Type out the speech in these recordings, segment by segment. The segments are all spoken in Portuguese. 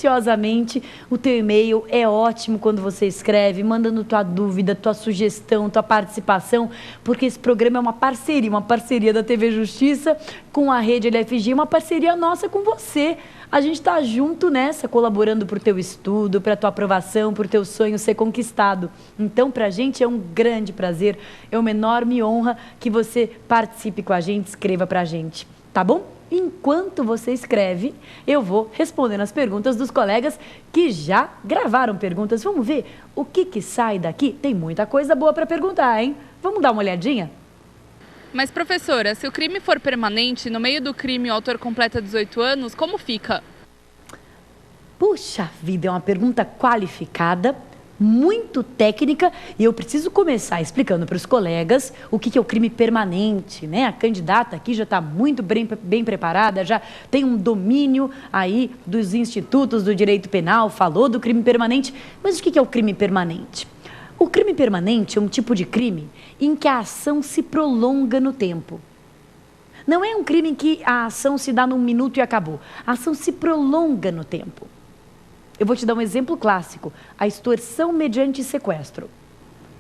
Ansiosamente, o teu e-mail é ótimo quando você escreve, mandando tua dúvida, tua sugestão, tua participação, porque esse programa é uma parceria da TV Justiça com a Rede LFG, uma parceria nossa com você. A gente está junto nessa, colaborando para o teu estudo, para a tua aprovação, para o teu sonho ser conquistado. Então, para a gente é um grande prazer, é uma enorme honra que você participe com a gente, escreva para a gente, tá bom? Enquanto você escreve, eu vou respondendo as perguntas dos colegas que já gravaram perguntas. Vamos ver o que sai daqui? Tem muita coisa boa para perguntar, hein? Vamos dar uma olhadinha? Mas, professora, se o crime for permanente, no meio do crime o autor completa 18 anos, como fica? Puxa vida, é uma pergunta qualificada, muito técnica, e eu preciso começar explicando para os colegas o que é o crime permanente, né? A candidata aqui já está muito bem preparada, já tem um domínio aí dos institutos do direito penal, falou do crime permanente, mas o que é o crime permanente? O crime permanente é um tipo de crime em que a ação se prolonga no tempo. Não é um crime em que a ação se dá num minuto e acabou. A ação se prolonga no tempo. Eu vou te dar um exemplo clássico, a extorsão mediante sequestro.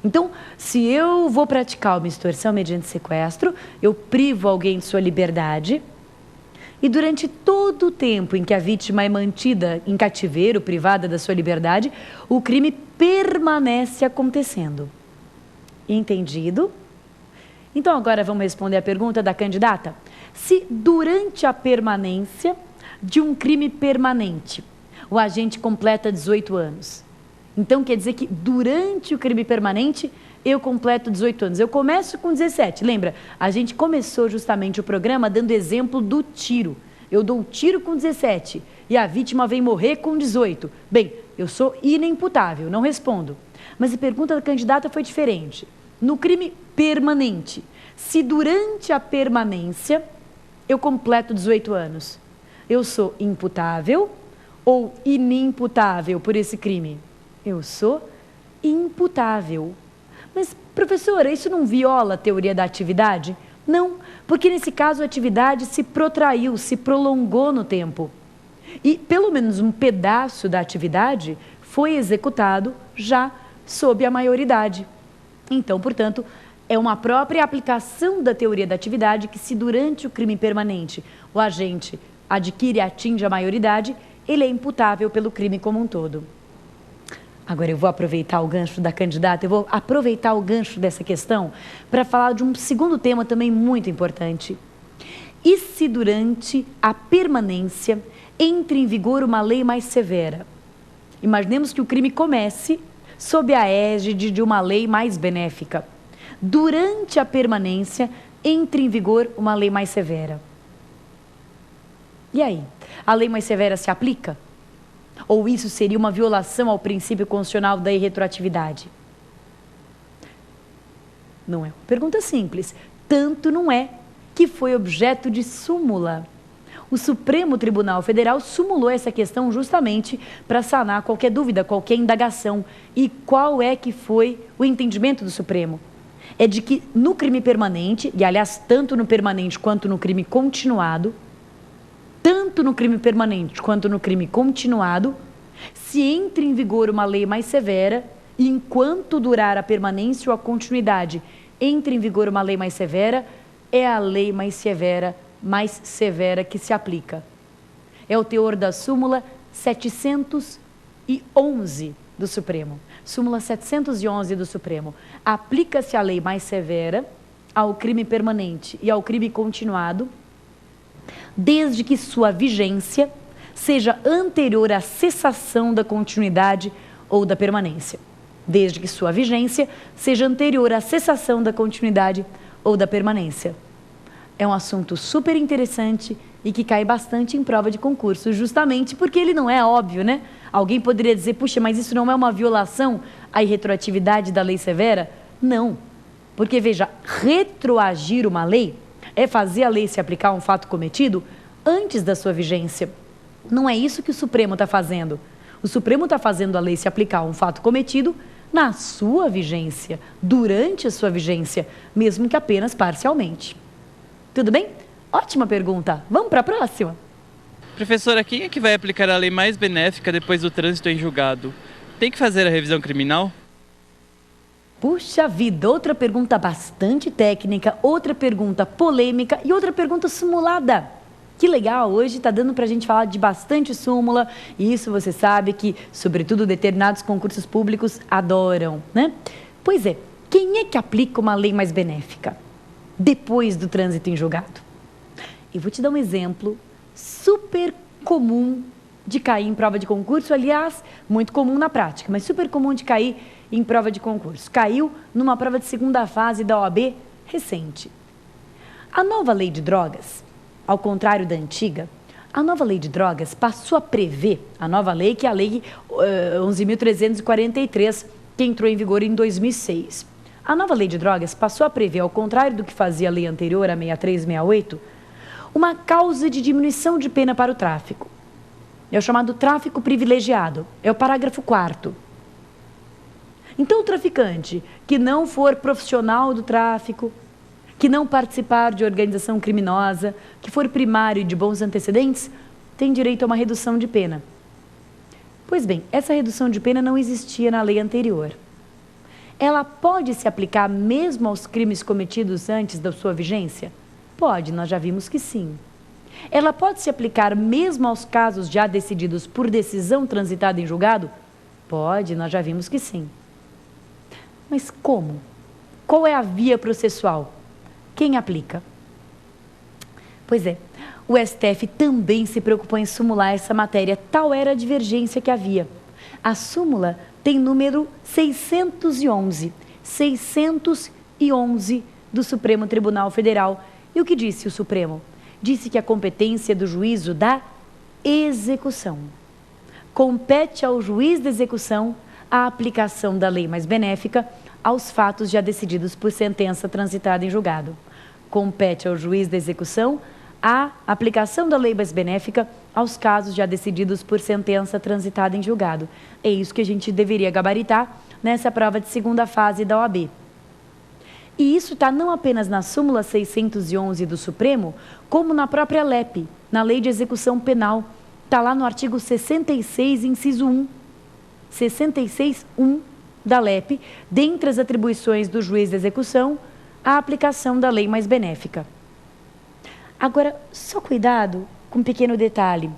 Então, se eu vou praticar uma extorsão mediante sequestro, eu privo alguém de sua liberdade e durante todo o tempo em que a vítima é mantida em cativeiro, privada da sua liberdade, o crime permanece acontecendo. Entendido? Então, agora vamos responder a pergunta da candidata. Se durante a permanência de um crime permanente, o agente completa 18 anos. Então, quer dizer que durante o crime permanente, eu completo 18 anos. Eu começo com 17. Lembra, a gente começou justamente o programa dando exemplo do tiro. Eu dou um tiro com 17 e a vítima vem morrer com 18. Bem, eu sou inimputável, não respondo. Mas a pergunta da candidata foi diferente. No crime permanente, se durante a permanência eu completo 18 anos, eu sou imputável ou inimputável por esse crime? Eu sou imputável. Mas, professora, isso não viola a teoria da atividade? Não, porque nesse caso a atividade se protraiu, se prolongou no tempo. E pelo menos um pedaço da atividade foi executado já sob a maioridade. Então, portanto, é uma própria aplicação da teoria da atividade que, se durante o crime permanente o agente adquire e atinge a maioridade, ele é imputável pelo crime como um todo. Agora eu vou aproveitar o gancho da candidata, eu vou aproveitar o gancho dessa questão para falar de um segundo tema também muito importante. E se durante a permanência entre em vigor uma lei mais severa? Imaginemos que o crime comece sob a égide de uma lei mais benéfica. Durante a permanência entre em vigor uma lei mais severa. E aí? A lei mais severa se aplica? Ou isso seria uma violação ao princípio constitucional da irretroatividade? Não é uma pergunta simples. Tanto não é que foi objeto de súmula. O Supremo Tribunal Federal sumulou essa questão justamente para sanar qualquer dúvida, qualquer indagação. E qual é que foi o entendimento do Supremo? É de que no crime permanente, e aliás, tanto no permanente quanto no crime continuado, tanto no crime permanente quanto no crime continuado, se entra em vigor uma lei mais severa, e enquanto durar a permanência ou a continuidade, entra em vigor uma lei mais severa, é a lei mais severa que se aplica. É o teor da súmula 711 do Supremo. Súmula 711 do Supremo. Aplica-se a lei mais severa ao crime permanente e ao crime continuado, desde que sua vigência seja anterior à cessação da continuidade ou da permanência. Desde que sua vigência seja anterior à cessação da continuidade ou da permanência. É um assunto super interessante e que cai bastante em prova de concurso, justamente porque ele não é óbvio, né? Alguém poderia dizer, puxa, mas isso não é uma violação à irretroatividade da lei severa? Não, porque veja, retroagir uma lei é fazer a lei se aplicar a um fato cometido antes da sua vigência. Não é isso que o Supremo está fazendo. O Supremo está fazendo a lei se aplicar a um fato cometido na sua vigência, durante a sua vigência, mesmo que apenas parcialmente. Tudo bem? Ótima pergunta. Vamos para a próxima? Professora, quem é que vai aplicar a lei mais benéfica depois do trânsito em julgado? Tem que fazer a revisão criminal? Puxa vida, outra pergunta bastante técnica, outra pergunta polêmica e outra pergunta simulada. Que legal, hoje está dando para a gente falar de bastante súmula e isso você sabe que, sobretudo, determinados concursos públicos adoram, né? Pois é, quem é que aplica uma lei mais benéfica depois do trânsito em julgado? Eu vou te dar um exemplo super comum de cair em prova de concurso, aliás, muito comum na prática, mas super comum de cair em prova de concurso. Caiu numa prova de segunda fase da OAB recente. A nova lei de drogas, ao contrário da antiga, a nova lei de drogas passou a prever, a nova lei que é a lei 11.343, que entrou em vigor em 2006. A nova lei de drogas passou a prever, ao contrário do que fazia a lei anterior, a 6368, uma causa de diminuição de pena para o tráfico. É o chamado tráfico privilegiado, é o parágrafo 4º. Então, o traficante que não for profissional do tráfico, que não participar de organização criminosa, que for primário e de bons antecedentes, tem direito a uma redução de pena. Pois bem, essa redução de pena não existia na lei anterior. Ela pode se aplicar mesmo aos crimes cometidos antes da sua vigência? Pode, nós já vimos que sim. Ela pode se aplicar mesmo aos casos já decididos por decisão transitada em julgado? Pode, nós já vimos que sim. Mas como? Qual é a via processual? Quem aplica? Pois é, o STF também se preocupou em sumular essa matéria, tal era a divergência que havia. A súmula tem número 611 do Supremo Tribunal Federal. E o que disse o Supremo? Disse que a competência do juízo da execução. Compete ao juiz da execução a aplicação da lei mais benéfica aos fatos já decididos por sentença transitada em julgado. Compete ao juiz da execução a aplicação da lei mais benéfica aos casos já decididos por sentença transitada em julgado. É isso que a gente deveria gabaritar nessa prova de segunda fase da OAB. E isso está não apenas na súmula 611 do Supremo, como na própria LEP, na Lei de Execução Penal. Está lá no artigo 66, inciso 1. 66.1 da LEP, dentre as atribuições do juiz de execução, a aplicação da lei mais benéfica. Agora, só cuidado com um pequeno detalhe.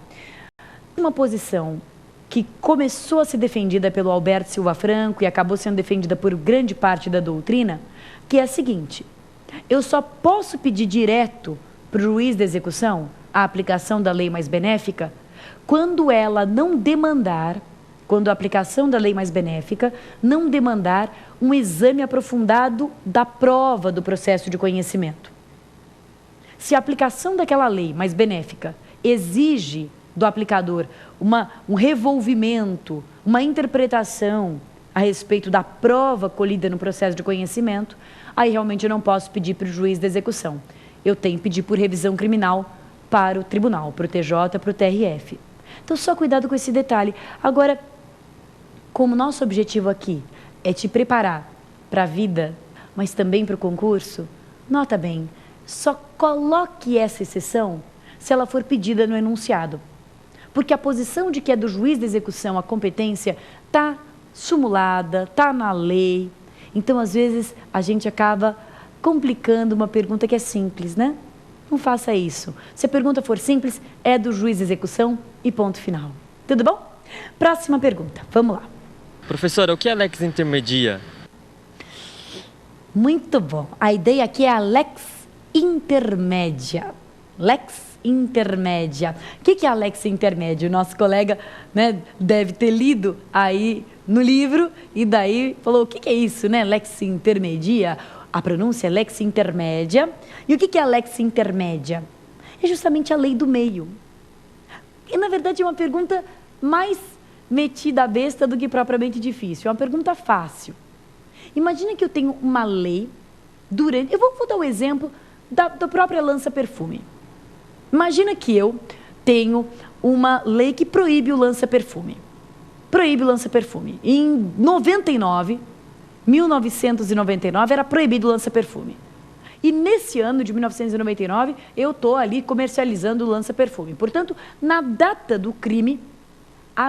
Uma posição que começou a ser defendida pelo Alberto Silva Franco e acabou sendo defendida por grande parte da doutrina, que é a seguinte: eu só posso pedir direto para o juiz de execução a aplicação da lei mais benéfica quando ela não demandar, quando a aplicação da lei mais benéfica não demandar um exame aprofundado da prova do processo de conhecimento. Se a aplicação daquela lei mais benéfica exige do aplicador um revolvimento, uma interpretação a respeito da prova colhida no processo de conhecimento, aí realmente eu não posso pedir para o juiz da execução. Eu tenho que pedir por revisão criminal para o tribunal, para o TJ, para o TRF. Então, só cuidado com esse detalhe. Agora, como nosso objetivo aqui é te preparar para a vida, mas também para o concurso, nota bem, só coloque essa exceção se ela for pedida no enunciado. Porque a posição de que é do juiz de execução a competência está sumulada, está na lei. Então, às vezes, a gente acaba complicando uma pergunta que é simples, né? Não faça isso. Se a pergunta for simples, é do juiz de execução e ponto final. Tudo bom? Próxima pergunta. Vamos lá. Professora, o que é a lex intermedia? Muito bom. A ideia aqui é a lex intermédia. Lex intermédia. O que é a lex intermédia? O nosso colega, né, deve ter lido aí no livro e daí falou, o que é isso, né? Lex intermedia. A pronúncia é lex intermédia. E o que é a lex intermédia? É justamente a lei do meio. E, na verdade, é uma pergunta mais metida à besta do que propriamente difícil. É uma pergunta fácil. Imagina que eu tenho uma lei durante... Eu vou dar um exemplo da própria lança-perfume. Imagina que eu tenho uma lei que proíbe o lança-perfume. Proíbe o lança-perfume. Em 1999, era proibido o lança-perfume. E nesse ano de 1999, eu estou ali comercializando o lança-perfume. Portanto, na data do crime, a